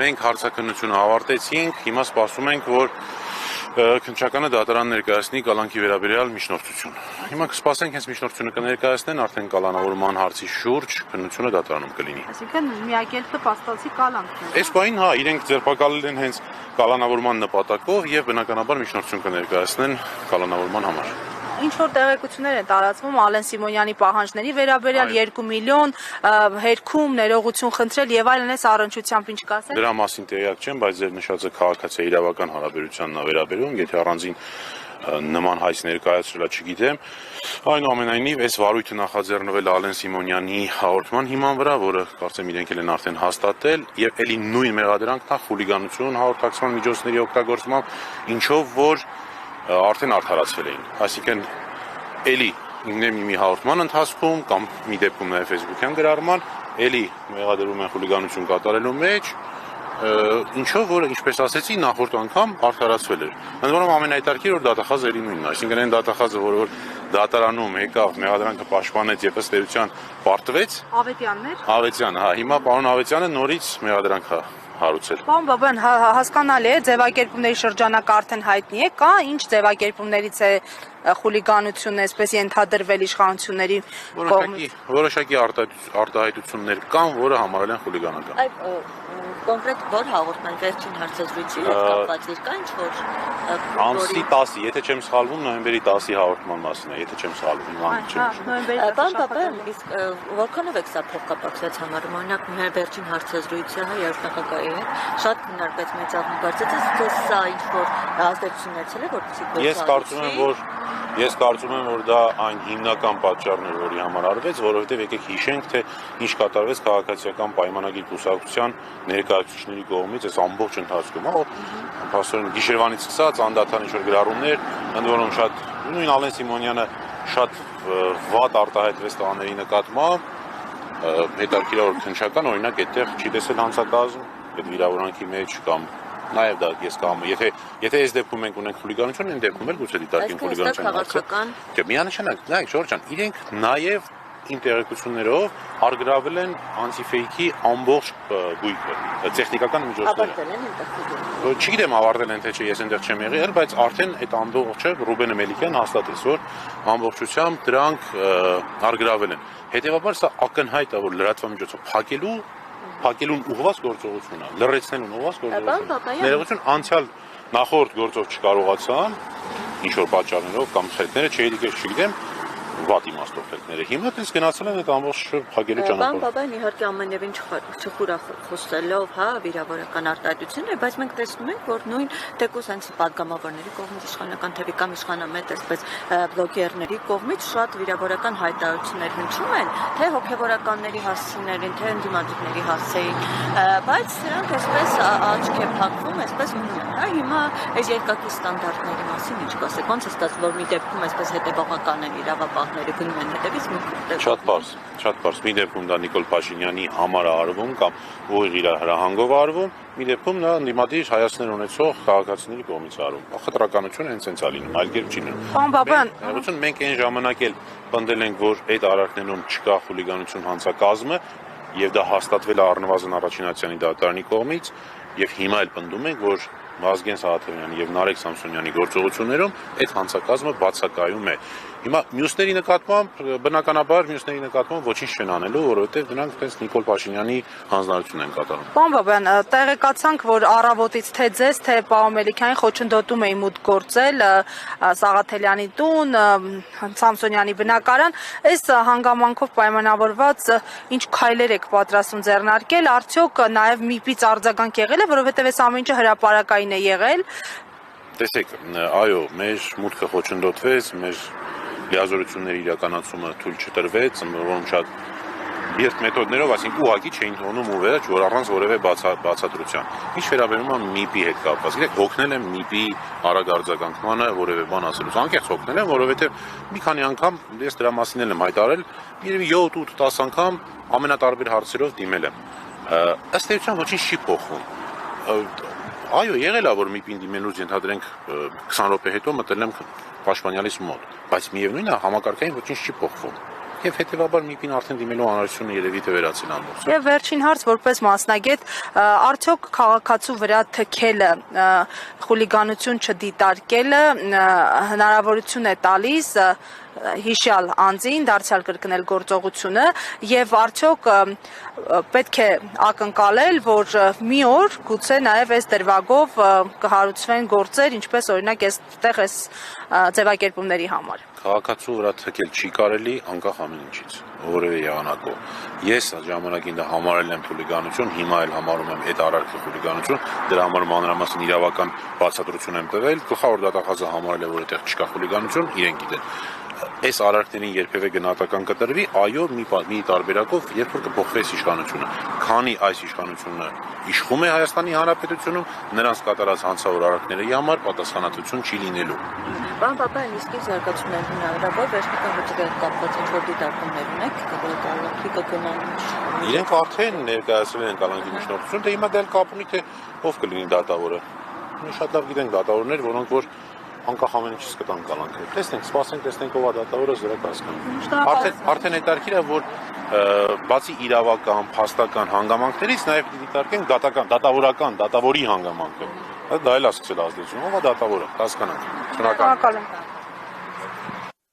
մենք հարցաքննությունը ավարտեցինք, հիմա սպասում ենք, որ քննչականը դատարան ներկայացնի կալանքի վերաբերյալ միջնորդություն։ Հիմա կսպասենք հենց միջնորդությունը կներկայացնեն, արդեն կալանավորման հարցի շուրջ քննությունը դատարանում կլինի։ Այսինքն միակ ելքը փաստացի կալանքն է։ Այս բանին հա, իրենք ձերբակալել են հենց կալանավորման նպատակով եւ բնականաբար միջնորդություն կներկայացնեն կալանավորման համար։ Ինչ որ տեղեկություններ են տարածվում Ալեն Սիմոնյանի պահանջների վերաբերյալ 2 միլիոն հերքում ներողություն խնդրել եւ այլն այս առնչությամբ ինչ կասեն։ Դրա մասին տեղյակ չեմ, բայց ձեր նշածը քաղաքացիական իրավական հարաբերությանն է վերաբերում, եթե առանձին նման հայց ներկայացրելա չգիտեմ։ Այնուամենայնիվ, այս վարույթը նախաձեռնվել Ալեն Սիմոնյանի հաղորդման հիման վրա, որը կարծեմ իրենք են արդեն հաստատել, եւ ելի նույն մեղադրանքն է խուլիգանություն հաղորդակցման միջոցների օգտագործմամբ, ինչով որ արդեն արդարացվել էին։ Այսինքն էլի մի հաղորդման ընթացքում կամ մի դեպքում նաև Facebook-յան գրառման էլի մեղադրում են խուլիգանություն կատարելու մեջ, ինչով որ ինչպես ասեցի նախորդ անգամ արդարացվել էր։ Ընդ որում ամենահետաքրքիրը որ դատախազը էլի նույնն է, այսինքն այն դատախազը, որ դատարանում եկավ մեղադրանքը պաշտպանեց եւ ըստ էության պարտվեց։ Ավետյանը, հա, հիմա պարոն Ավետյանը նորից մեղադրանք է հարուցել։ Պարոն Բաբյան, հասկանալի է, ձևակերպումների շրջանակը արդեն հայտնի է, կա ինչ ձևակերպումներից է խուլիգանությունը այսպես ենթադրվել իշխանությունների կողմից։ Որոշակի արտահայտություններ կան, որը համարել են խուլիգանական։ Կոնկրետ որ հաղորդման վերջին հարցազրույցի հետ կապված էր կա ինչ որ ամսի 10-ի, եթե չեմ սխալվում, նոյեմբերի 10-ի հաղորդման մասին է, եթե չեմ սխալվում, Պարոն Բաբյան, իսկ որքանով եք սա փոխկապակցված համարում, օրինակ մեր վերջին հարցազրույցը հայ նախագահի հետ շատ քննարկվեց մեծաղ կարծեցես թե սա ինչ որ ազդեցություն ունեցել է որպեսզի Ես կարծում եմ, որ դա այն հիմնական պատճառն էր, որի համար արվեց, որովհետև եկեք հիշենք, թե ինչ կատարվեց քաղաքացիական պայմանագիր կուսակցության ներկայացուցիչների կողմից այս ամբողջ ընթացքում, փաստորեն գիշերվանից սկսած անդադար ինչ որ գրառումներ, ընդ որում շատ նույն Ալեն Սիմոնյանը շատ վատ արտահայտվեց տղաների նկատմամբ, հետաքրքիր որ քննչական օրինակ այդտեղ չի տեսել հանցակազմ, այդ վիրավորանքի մեջ կամ նաև դա ես կամ եթե այս դեպքում մենք ունենք խուլիգանություն, այն դեպքում էլ գուցե դիտարկենք խուլիգանություն։ Չէ, միանշանակ, նայեք Ժորժ ջան, իրենք նաև ինտերակցություններով արգրավել են անտիֆեյքի ամբողջ գույքը, տեխնիկական միջոցները։ Չգիտեմ ավարտել են թե չէ, ես այնտեղ չեմ եղել, բայց արդեն այդ ամբողջը Ռուբեն Մելիքյանն հաստատեց, որ ամբողջությամբ դրանք արգրավել են։ Հետևաբար սա ակնհայտ է, որ լրատվամիջոցով փակելուն ուղղված գործողություն է, լրացնելուն ուղղված գործողություն։ Ներողություն, անցյալ նախորդ գործով չկարողացան, ինչ որ պատճառներով կամ խելքները չգիտեմ, վատ իմաստով խելքները։ Հիմա դες գնացել են այդ ամբողջ փակելու ճանապարհը։ Պարոն Բաբյան, իհարկե ամենևին չխուրախոսելով, հա, վիրավորական արտահայտություններ, բայց մենք տեսնում ենք, որ նույն թեկուզ հենց падգամավորների կողմից իշխանական թևի կամ իշխանամետ այսպես բլոգերների կողմից շատ վիրավորական հայտարարություններ հնչում են, թե հոգևորականների հասցեներին, թե ընդդիմադիրների հասցեին, բայց սրանք այսպես աչք է փակվում, այսպես մնում են, հա, հիմա այս երկակի ստանդարտների մասին ինչ կասեք, ոնց է ստացվում, որ մի դեպքում այսպես հետևողական են իրավապահները գնում են հետևից մի քիչ Շատ պարզ, մի դեպքում դա Նիկոլ Փաշինյանի համար է արվում կամ ուղիղ իր հրահանգով արվում, մի դեպքում դա ընդդիմադիր հայացքներ ունեցող քաղաքացիների կողմից արվում։ Խտրականությունը հենց այնց է լինում, այլ կերպ չի լինում։ Պարոն Բաբյան, մենք այն ժամանակ էլ պնդել ենք, որ այդ արարքներում չկա խուլիգանություն հանցակազմը, եւ դա հաստատվել է առնվազն Առաջինացյանի դատարանի կողմից, եւ հիմա էլ պնդում ենք, որ Վազգեն Սահակյանյանի եւ Նարեկ Սամսոնյանի գործողություններում այդ հանցակազմը բացակայում է։ Հիմա մյուսների նկատմամբ ոչինչ չեն անելու, որովհետեւ դրանք հենց Նիկոլ Փաշինյանի հանձնարարությունն են կատարում։ Պարոն Բաբյան, տեղեկացանք, որ առավոտից թե ձեզ, թե պարոն Մելիքյանին խոչընդոտում էին մուտք գործել Սաղաթելյանի տուն, Սամսոնյանի բնակարան, այս հանգամանքով պայմանավորված ինչ քայլեր եք պատրաստում ձեռնարկել, արդյոք նաեւ միպից արձագանք եղել է, որովհետեւ այս ամեն ինչը հրապարակային է եղել։ Տեսեք, այո, մեր մուտքը խոչընդոտվեց, մեր լիազորությունների իրականացումը թույլ չտրվեց, որոնք շատ բիրտ մեթոդներով, այսինքն ուղղակի չէին թողնում ու վերջ, որ առանց որևէ բացատրության։ Ինչ վերաբերում է MIP-ի հետ կապված, գիտեք, օգնել եմ MIP-ի արագ արձագանքմանը որևէ բան ասելուց, անկեղծ օգնել եմ, որովհետև մի քանի անգամ ես դրա մասին եմ հայտարարել, երևի 7-8-10 անգամ ամենատարբեր հարցերով դիմել եմ։ Ըստ էության ոչինչ չի փոխվում։ Այո, եղել է, որ MIP-ին դիմելուց ենթադրենք 20 րոպե հետո մտել եմ պաշտպանյալիս մոտ, բայց միևնույնն է համակարգային ոչինչ չի փոխվում։ եւ հետեւաբար ՄԻՊ-ին արդեն դիմելու անհրաժեշտությունը երևի թե վերացել ամբողջ։ Եվ վերջին հարց որպես մասնագետ, արդյոք քաղաքացու վրա թքելը, խուլիգանություն չդիտարկելը հնարավորություն է տալիս հիշյալ անձին դարձյալ կրկնել գործողությունը եւ արդյոք պետք է ակնկալել, որ մի օր գուցե նաեւ այս դրվագով կհարուցվեն գործեր, ինչպես օրինակ այստեղ այս ձևակերպումների համար։ Քաղաքացու վրա թքել չի կարելի անկախ ամեն ինչից, որևէ եղանակով։ Ես այդ ժամանակին դա համարել եմ խուլիգանություն, հիմա էլ համարում եմ այդ արարքը խուլիգանություն, դրա համար մանրամասն իրավական բացատրություն եմ տվել, գլխավոր դատախազը համարել է, որ այդտեղ չկա խուլիգանություն, իրենք գիտեն։ Այս արարքներին երբևէ գնահատական կտրվի, այո, մի տարբերակով, երբ որ կփոխվի իշխանությունը։ Քանի այս իշխանությունը իշխում է Հայաստանի Հանրապետությունում, նրանց կատարած հանցավոր արարքների համար պատասխանատվություն չի լինելու։ Պարոն Պապայան, իսկ ինչ զարգացումներ հնարավոր վերջնական վճռի հետ կապված ինչ-որ դիտարկումներ ունեք, կալանքի կգնան։ Իրենք արդեն ներկայացրել են կալանքի միջնորդություն, դե հիմա դա կապ ունի, թե ով կլինի դատավորը։ Մենք շատ լավ գիտենք դատավորներ, որոնք որ անկախ ամեն ինչից կտան կալանքը։ Տեսնենք, սպասենք, տեսնենք ով է դատավորը, զրը կհասկանանք։ Արդեն հետաքրքիր է, որ բացի իրավական, փաստական հանգամանքներից նաև դիտարկենք դատավորի հանգամանքը։ Դա էլ է սկսել ազդեցություն, ով է դատավորը, կհասկանանք։ Շնորհակալ եմ։